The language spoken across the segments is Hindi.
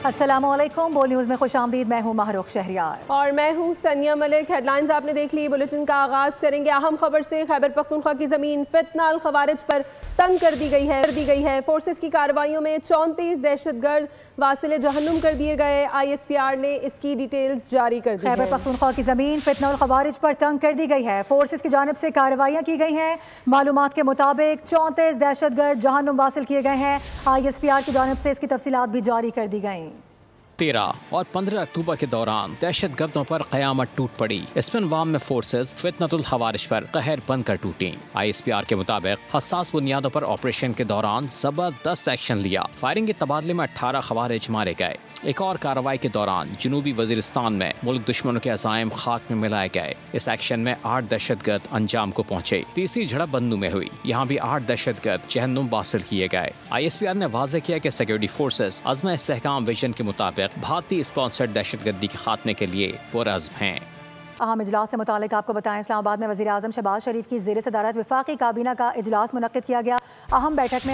अस्सलामुअलैकुम, बोल न्यूज़ में खुशामदीद। मैं हूँ महरुख शहरियार और मैं हूँ सनिया मलिक। हेडलाइंस आपने देख ली। बुलेटिन का आगाज करेंगे अहम खबर से। खैबर पख्तूनख्वा की जमीन फितना अल खवारिज पर तंग कर दी गई है। फोर्सेस की कार्रवाइयों में 34 दहशतगर्द वासिले जहन्नुम कर दिए गए। ISPR ने इसकी डिटेल्स जारी कर दी। खैबर पख्तूनख्वा की जमीन फितना अल खवारिज पर तंग कर दी गई है। फोर्सेस की जानिब से कार्रवाइयाँ की गई हैं। मालूमात के मुताबिक 34 दहशतगर्द जहन्नुम वासिल किए गए हैं। ISPR की जानिब से इसकी तफसीलात भी जारी कर दी गई। 13 और 15 अक्टूबर के दौरान दहशत गर्दों पर कयामत टूट पड़ी। इस्पिनवाम में फोर्सेस फितनतुल खवारिज पर कहर बनकर टूटी। ISPR के मुताबिक हसास बुनियादों पर ऑपरेशन के दौरान जबरदस्त एक्शन लिया। फायरिंग के तबादले में 18 खवारिज मारे गए। एक और कार्रवाई के दौरान जनूबी वजीरिस्तान में मुल्क दुश्मनों के अज़ाइम खाक में मिलाए गए। इस एक्शन में 8 दहशतगर्द अंजाम को पहुंचे। तीसरी झड़प बंदू में हुई। यहाँ भी 8 दहशतगर्द जहन्नुम हासिल किए गए। ISPR ने वाज़ेह किया कि सिक्योरिटी फोर्सेस अज़्म इस्तेहकाम विजन के मुताबिक भारतीय स्पॉन्सर्ड दहशतगर्दी के खात्मे के लिए पुरअज़्म हैं। अहम इजलास से मुतालिक आपको बताएं, इस्लामाबाद में वज़ीर आज़म शहबाज शरीफ की ज़ेर सदारत वफाकी काबीना का इजलास मुनक्किद किया गया। अहम बैठक में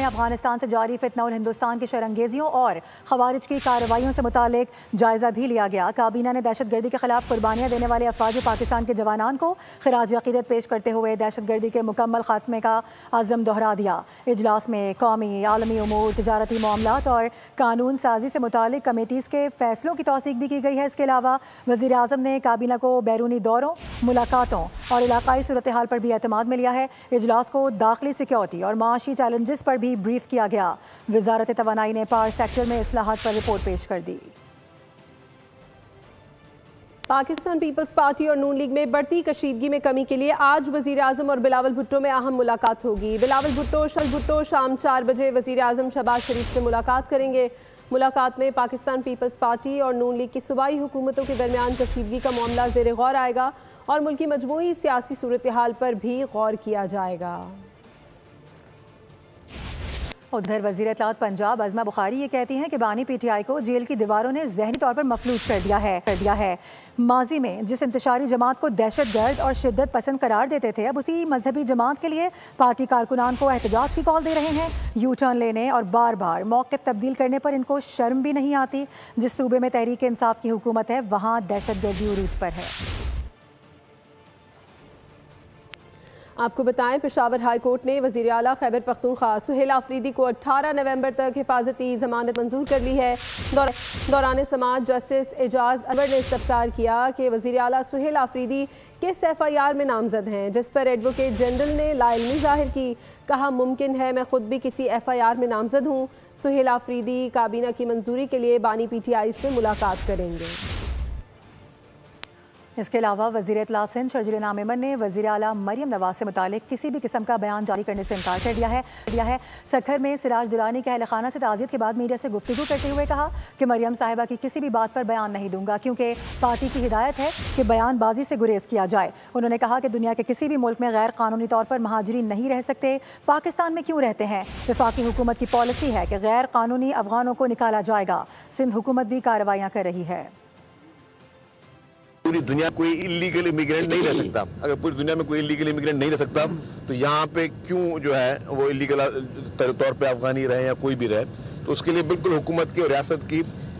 अफगानिस्तान से जारी फितना उल हिंदुस्तान की शरंगेजियों और खवारिज की कार्रवाइयों से मुतालिक जायज़ा भी लिया गया। काबीना ने दहशतगर्दी के खिलाफ कुर्बानियाँ देने वाले अफवाज पाकिस्तान के जवानान को खिराज अक़ीदत पेश करते हुए दहशतगर्दी के मुकम्मल खात्मे का अज़म दोहरा दिया। इजलास में कौमी, आलमी उमूर, तिजारती मामलात और कानून साजी से मुतालिक कमेटीज़ के फैसलों की तौसीक भी की गई है। इसके अलावा वज़ीर आज़म ने काबीना को बैरूनी दौरों, मुलाकातों और इलाकाई सूरत हाल पर भी एतमाद में लिया है। इजलास को दाखिली सिक्योरिटी और माशी चैलेंजेस पर भी ब्रीफ किया गया। वज़ारत तवानाई ने पावर सेक्टर में इस्लाहात पर रिपोर्ट पेश कर दी। पाकिस्तान पीपल्स पार्टी और नून लीग में बढ़ती कशीदगी में कमी के लिए आज वज़ीर आज़म और बिलावल भुट्टो में अहम मुलाकात होगी। बिलावल भुट्टो शाम 4 बजे वज़ीर आज़म शहबाज शरीफ से मुलाकात करेंगे। मुलाकात में पाकिस्तान पीपल्स पार्टी और नून लीग की सूबाई हुकूमतों के दरमियान कशीदगी का मामला ज़ेर गौर आएगा और मुल्क की मजमूई सियासी सूरत हाल पर भी गौर किया जाएगा। उधर वज़ीर इत्तलात पंजाब अज़मा बुखारी ये कहती हैं कि बानी PTI को जेल की दीवारों ने ज़हनी तौर पर मफलूज कर दिया है। माजी में जिस इंतशारी जमात को दहशतगर्द और शिद्दत पसंद करार देते थे, अब उसी मजहबी जमात के लिए पार्टी कारकुनान को एहतजाज की कॉल दे रहे हैं। यू टर्न लेने और बार बार मौक़िफ़ तब्दील करने पर इनको शर्म भी नहीं आती। जिस सूबे में तहरीक इंसाफ की हुकूमत है, वहाँ दहशतगर्दी उरूज पर है। आपको बताएं, पेशावर हाई कोर्ट ने वज़ीर आला खैबर पख्तूनख्वा सुहेल आफरीदी को 18 नवंबर तक हिफाजती ज़मानत मंजूर कर ली है। दौरान समाअत जस्टिस एजाज अनवर ने इस्तफसार किया कि वज़ीर आला सुहेल आफरीदी किस FIR में नामजद हैं, जिस पर एडवोकेट जनरल ने लाइल्मी जाहिर की। कहा, मुमकिन है मैं खुद भी किसी FIR में नामजद हूँ। सुहेल आफरीदी काबीना की मंजूरी के लिए बानी PTI से मुलाकात करेंगे। इसके अलावा वज़ीर इत्तलात सिंध शर्जील इनाम मेमन ने वज़ीर आला मरियम नवाज से मुतालिक किसी भी किस्म का बयान जारी करने से इनकार कर दिया है। सखर में सिराज दुरानी के अहल खाना से ताज़ियत के बाद मीडिया से गुफ्तगू करते हुए कहा कि मरियम साहिबा की किसी भी बात पर बयान नहीं दूंगा, क्योंकि पार्टी की हिदायत है कि बयानबाजी से गुरेज किया जाए। उन्होंने कहा कि दुनिया के किसी भी मुल्क में गैर कानूनी तौर पर महाजरीन नहीं रह सकते, पाकिस्तान में क्यों रहते हैं। वफाकी हुकूमत की पॉलिसी है कि गैर कानूनी अफगानों को निकाला जाएगा। सिंध हुकूमत भी कार्रवाइयाँ कर रही है। पूरी दुनिया कोई इलीगल इमिग्रेंट नहीं रह सकता। अगर पूरी दुनिया में कोई इलीगल इमिग्रेंट नहीं रह सकता तो यहाँ पे क्यों जो है वो इलीगल तौर पे अफगानी रहे या कोई भी रहे। तो उसके लिए बिल्कुल हुकूमत की और रियासत की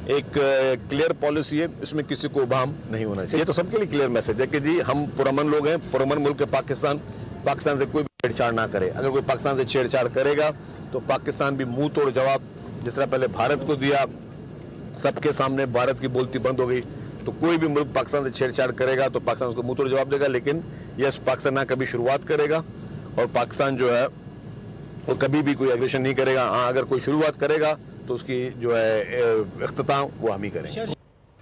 एक क्लियर पॉलिसी है, इसमें किसी को उबाम नहीं होना चाहिए। ये तो सबके लिए क्लियर मैसेज है कि जी हम पुरअमन लोग हैं, पुरअमन मुल्क है पाकिस्तान से कोई भी छेड़छाड़ ना करे। अगर कोई पाकिस्तान से छेड़छाड़ करेगा तो पाकिस्तान भी मुंह तोड़ जवाब, जिस तरह पहले भारत को दिया, सबके सामने भारत की बोलती बंद हो गई। तो कोई भी मुल्क पाकिस्तान से छेड़छाड़ करेगा तो पाकिस्तान उसको मुंह तोड़ जवाब देगा। लेकिन यस, पाकिस्तान ना कभी शुरुआत करेगा और पाकिस्तान जो है वो कभी भी कोई एग्रेशन नहीं करेगा। हाँ, अगर कोई शुरुआत करेगा तो उसकी जो है इख्तिताम वो हम ही करेंगे।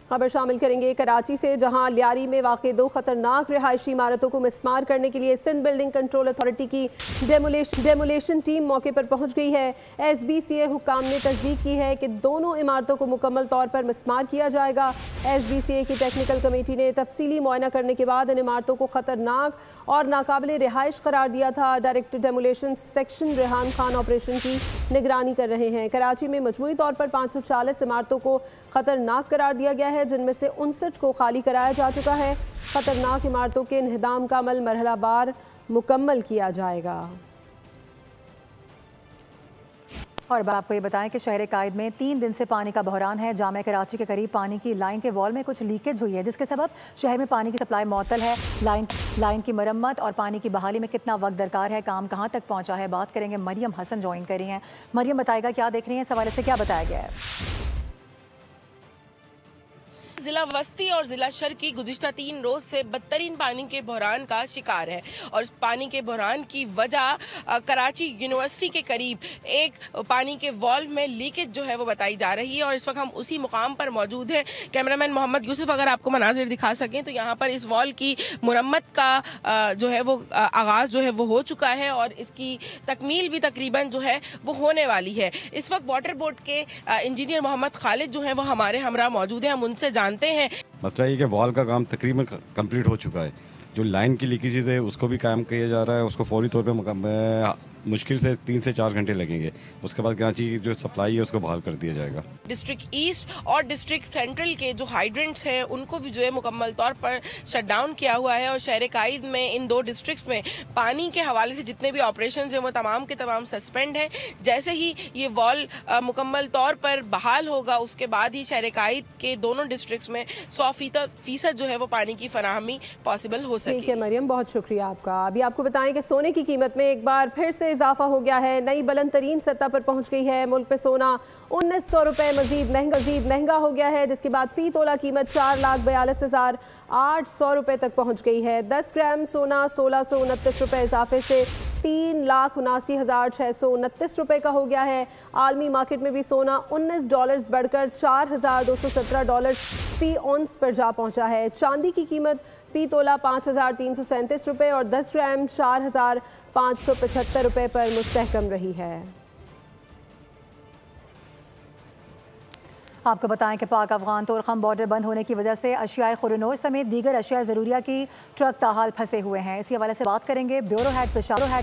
खबर शामिल करेंगे कराची से, जहां लियारी में वाक़ 2 खतरनाक रिहायशी इमारतों को मिसमार करने के लिए सिंध बिल्डिंग कंट्रोल अथॉरिटी की डेमोलेशन टीम मौके पर पहुंच गई है। SBCA हुक्काम ने तस्दीक की है कि दोनों इमारतों को मुकम्मल तौर पर मिसमार किया जाएगा। SBCA की टेक्निकल कमेटी ने तफसीली मुआयना करने के बाद इन इमारतों को खतरनाक और नाकाबिले रिहाइश करार दिया था। Director demolition section Rehan Khan operation की निगरानी कर रहे हैं। कराची में मजमूई तौर पर 540 इमारतों को खतरनाक करार दिया गया है, जिनमें से 59 को खाली कराया जा चुका है। खतरनाक इमारतों के इन्हदाम का अमल मरहलावार मुकम्मल किया जाएगा। और अब आपको ये बताएं कि शहर कायद में 3 दिन से पानी का बहरान है। जामे कराची के करीब पानी की लाइन के वॉल में कुछ लीकेज हुई है, जिसके सबब शहर में पानी की सप्लाई मुअत्तल है। लाइन की मरम्मत और पानी की बहाली में कितना वक्त दरकार है, काम कहाँ तक पहुँचा है, बात करेंगे। मरियम हसन ज्वाइन कर रही हैं। मरियम बताएगा क्या देख रही हैं, इस हवाले से क्या बताया गया है? जिला वस्ती और जिला शर्की गुज़िश्ता 3 रोज से बदतरीन पानी के बहरान का शिकार है और इस पानी के बहरान की वजह कराची यूनिवर्सिटी के करीब एक पानी के वॉल्व में लीकेज जो है वो बताई जा रही है। और इस वक्त हम उसी मुकाम पर मौजूद हैं। कैमरामैन मोहम्मद यूसुफ अगर आपको मनाजिर दिखा सकें तो यहाँ पर इस वॉल की मुरम्मत का जो है वो आगाज़ जो है वो हो चुका है और इसकी तकमील भी तकरीबन जो है वो होने वाली है। इस वक्त वाटर बोर्ड के इंजीनियर मोहम्मद खालिद जो है वो हमारे हमरा मौजूद हैं। हम उनसे जानते हैं। मसला ये कि वॉल का काम तकरीबन कंप्लीट हो चुका है। जो लाइन की लीकेजेस है उसको भी काम किया जा रहा है। उसको फौरी तौर पे मुश्किल से 3 से 4 घंटे लगेंगे। उसके बाद कराची की जो सप्लाई है उसको बहाल कर दिया जाएगा। डिस्ट्रिक्ट ईस्ट और डिस्ट्रिक्ट सेंट्रल के जो हाइड्रेंट्स हैं उनको भी जो है मुकम्मल तौर पर शट डाउन किया हुआ है और शहर कायद में इन 2 डिस्ट्रिक्ट्स में पानी के हवाले से जितने भी ऑपरेशंस हैं वो तमाम के तमाम सस्पेंड हैं। जैसे ही ये वॉल मुकम्मल तौर पर बहाल होगा उसके बाद ही शहर कायद के दोनों डिस्ट्रिक्ट्स में 100% जो है वो पानी की फराहमी पॉसिबल हो सके। ठीक है मरियम, बहुत शुक्रिया आपका। अभी आपको बताएं कि सोने की कीमत में एक बार फिर से इजाफा हो गया है, नई बुलंद तरीन सतह पर पहुंच गई है। मुल्क पे सोना 1900 रुपए मजीद महंगा हो गया है, जिसके बाद फी तोला कीमत 4,42,800 रुपए तक पहुंच गई है। 10 ग्राम सोना 1629 रुपए इजाफे से 3,79,629 रुपए का हो गया है। आलमी मार्केट में भी सोना $19 बढ़कर $4,217 फी औंस पर जा पहुंचा है। चांदी की कीमत फी तोला 5,337 रुपए और 10 ग्राम 4,575 रुपए पर मुस्तहकम रही है। आपको बताएं कि पाक अफगान तोरखम बॉर्डर बंद होने की वजह से अशियाए खुरनोश समेत दीगर अशिया ज़रूरिया की ट्रक ताहाल फंसे हुए हैं। इसी हवाले से बात करेंगे। ब्यूरो हेड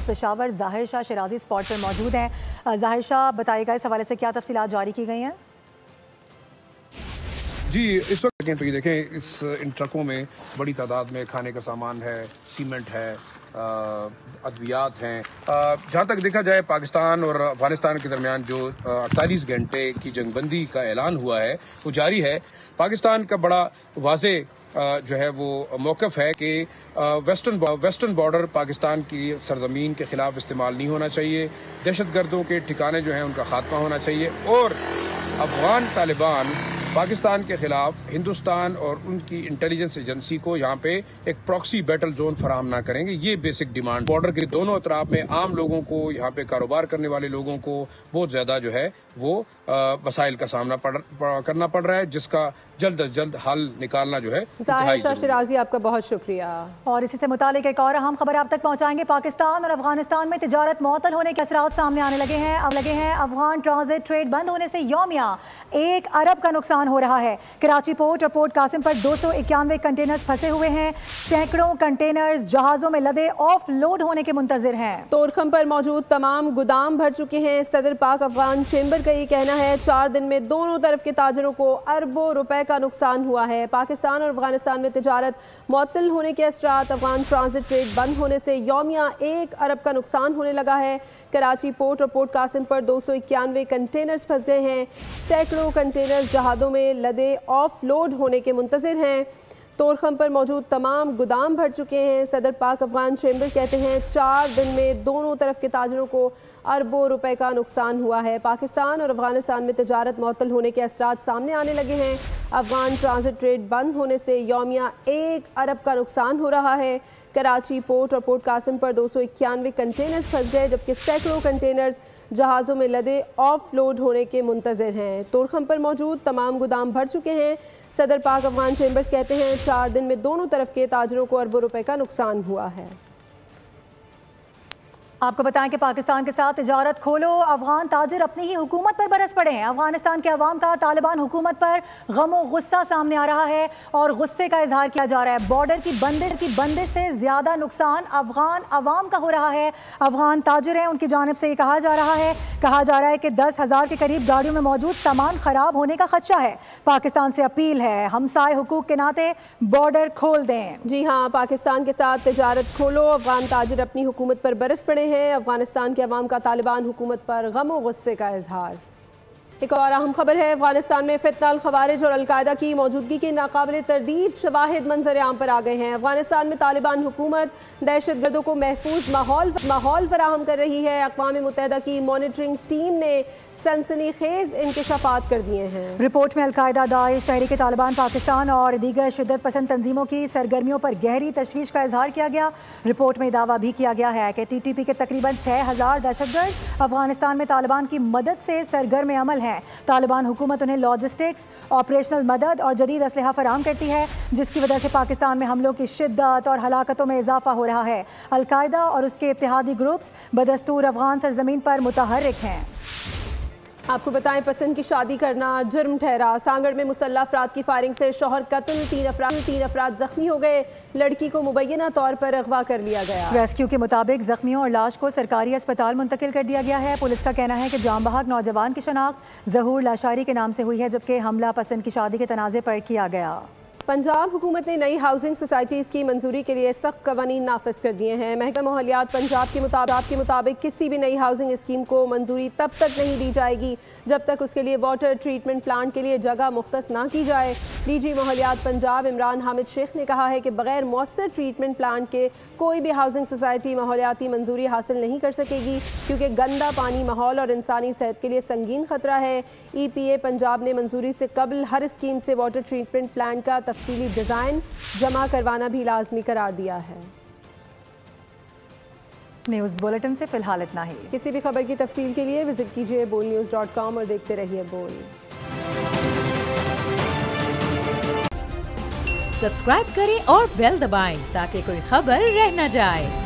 पेशावर ज़ाहिर शाह शराजी स्पॉट पर मौजूद हैं। ज़ाहिर शाह बताइएगा इस हवाले से क्या तफसीलात जारी की गई हैं? जी, इस वक्त तो ये देखें इन ट्रकों में बड़ी तादाद में खाने का सामान है, सीमेंट है, अद्वियात हैं। जहाँ तक देखा जाए पाकिस्तान और अफगानिस्तान के दरमियान जो 48 घंटे की जंगबंदी का ऐलान हुआ है वो जारी है। पाकिस्तान का बड़ा वाज़े जो है वो मौक़िफ़ है कि वेस्टर्न बॉर्डर पाकिस्तान की सरजमीन के ख़िलाफ़ इस्तेमाल नहीं होना चाहिए। दहशतगर्दों के ठिकाने जो हैं उनका खात्मा होना चाहिए और अफगान तालिबान पाकिस्तान के खिलाफ हिंदुस्तान और उनकी इंटेलिजेंस एजेंसी को यहाँ पे एक प्रॉक्सी बैटल जोन फराहम ना करेंगे। ये बेसिक डिमांड। बॉर्डर के दोनों अतराफ में आम लोगों को, यहाँ पे कारोबार करने वाले लोगों को बहुत ज्यादा जो है वो मसाइल का सामना करना पड़ रहा है, जिसका जल्द अज जल्द हल निकालना जो है। ज़ाहिर शाह शराजी आपका बहुत शुक्रिया। और इसी से मुतालिक एक और अहम खबर आप तक पहुँचाएंगे। पाकिस्तान और अफगानिस्तान में तिजारत मुअत्तल होने के असरात सामने आने लगे हैं। अफगान ट्रांजिट ट्रेड बंद होने से यौमिया 1 अरब का नुकसान हो रहा है। कराची पोर्ट और पोर्ट कासिम पर 291 कंटेनर्स फंसे हुए हैं। सैकड़ों कंटेनर्स जहाजों में लदे ऑफ लोड होने के मुंतजिर हैं। तोरखम पर मौजूद तमाम गोदाम भर चुके हैं। सदर पाक अफगान चेंबर का ये कहना है 4 दिन में दोनों तरफ के ताजरों को अरबों रुपए का नुकसान हुआ है। पाकिस्तान और अफगानिस्तान में तिजारत मुअत्तल होने के असरात, अफगान ट्रांजिट ट्रेड बंद होने से यौमिया 1 अरब का नुकसान होने लगा है। कराची पोर्ट और पोर्ट कासिम पर 291 कंटेनर्स फंस गए हैं। सैकड़ों कंटेनर्स जहाज़ों में लदे ऑफ लोड होने के मुंतजिर हैं। तोरखम पर मौजूद तमाम गोदाम भर चुके हैं। सदर पाक अफगान चेंबर कहते हैं 4 दिन में दोनों तरफ के ताजरों को अरबों रुपए का नुकसान हुआ है। पाकिस्तान और अफगानिस्तान में तिजारत मुअत्तल होने के असरात सामने आने लगे हैं। अफगान ट्रांजिट ट्रेड बंद होने से यौमिया 1 अरब का नुकसान हो रहा है। कराची पोर्ट और पोर्ट कासिम पर 291 कंटेनर्स फंस गए, जबकि सैकड़ों कंटेनर्स जहाज़ों में लदे ऑफ लोड होने के मुंतजिर हैं। तोरखम पर मौजूद तमाम गोदाम भर चुके हैं। सदर पाक अफगान चेंबर्स कहते हैं 4 दिन में दोनों तरफ के ताजरों को अरबों रुपए का नुकसान हुआ है। आपको बताएं कि पाकिस्तान के साथ तिजारत खोलो, अफगान ताजिर अपनी ही हुकूमत पर बरस पड़े हैं। अफगानिस्तान के अवाम का तालिबान हुकूमत पर गम और गुस्सा सामने आ रहा है और गुस्से का इजहार किया जा रहा है। बॉर्डर की बंदिश से ज्यादा नुकसान अफगान अवाम का हो रहा है। अफगान ताजिर हैं, उनकी जानिब से ये कहा जा रहा है कि 10,000 के करीब गाड़ियों में मौजूद सामान खराब होने का खदशा है। पाकिस्तान से अपील है, हमसाए हुकूक के नाते बॉर्डर खोल दें। जी हाँ, पाकिस्तान के साथ तिजारत खोलो, अफगान ताजिर अपनी हुकूमत पर बरस पड़े हैं। अफगानिस्तान के अवाम का तालिबान हुकूमत पर गम और गुस्से का इजहार। एक और अहम खबर है, अफगानिस्तान में फितना अल खवारिज और अलकायदा की मौजूदगी के नाकाबिले तरदीद शवाहिद मंजर आम पर आ गए हैं। अफगानिस्तान में तालिबान हुकूमत दहशत गर्दों को महफूज माहौल फराहम कर रही है। अक़वाम मुत्तहिदा की मॉनिटरिंग टीम ने सनसनीखेज इंकशाफात कर दिए हैं। रिपोर्ट में अलकायदा, दाइश, तहरीक तालिबान पाकिस्तान और दीगर शिद्दत पसंद तंजीमों की सरगर्मियों पर गहरी तशवीश का इजहार किया गया। रिपोर्ट में दावा भी किया गया है कि TTP के तकरीबन 6000 दहशतगर्द अफगानिस्तान में तालिबान की मदद से सरगर्म अमल हैं। तालिबान हुकूमत उन्हें लॉजिस्टिक्स, ऑपरेशनल मदद और जदीद असलहा फराहम करती है, जिसकी वजह से पाकिस्तान में हमलों की शिद्दत और हलाकतों में इजाफा हो रहा है। अलकायदा और उसके इत्तेहादी ग्रुप्स बदस्तूर अफगान सरजमीन पर मुतहर्रिक हैं। आपको बताएं, पसंद की शादी करना जुर्म ठहरा। सांगड़ में मुसल्लह अफराद की फायरिंग से शौहर कत्ल, तीन अफराद जख्मी हो गए। लड़की को मुबैना तौर पर अगवा कर लिया गया। रेस्क्यू के मुताबिक जख्मियों और लाश को सरकारी अस्पताल मुंतकिल कर दिया गया है। पुलिस का कहना है कि जाम बहक नौजवान की शनाख्त जहूर लाशारी के नाम से हुई है, जबकि हमला पसंद की शादी के तनाज़े पर किया गया। पंजाब हुकूमत ने नई हाउसिंग सोसाइटीज़ की मंजूरी के लिए सख्त कवानीन नाफिज कर दिए हैं। महकमा माहौलियात पंजाब के मुताबिक किसी भी नई हाउसिंग स्कीम को मंजूरी तब तक नहीं दी जाएगी जब तक उसके लिए वाटर ट्रीटमेंट प्लांट के लिए जगह मुख्तस ना की जाए। DG माहौलियात पंजाब इमरान हामिद शेख ने कहा है कि बगैर मौसर ट्रीटमेंट प्लांट के कोई भी हाउसिंग सोसाइटी माहौलियाती मंजूरी हासिल नहीं कर सकेगी, क्योंकि गंदा पानी माहौल और इंसानी सेहत के लिए संगीन खतरा है। EPA पंजाब ने मंजूरी से कबल हर स्कीम से वाटर ट्रीटमेंट प्लांट का तफसीली डिज़ाइन जमा करवाना भी लाजमी करार दिया है। न्यूज़ बुलेटिन से फिलहाल इतना ही। किसी भी खबर की तफसील के लिए विजिट कीजिए bolnews.com और देखते रहिए बोल। सब्सक्राइब करें और बेल दबाएं ताकि कोई खबर रह न जाए।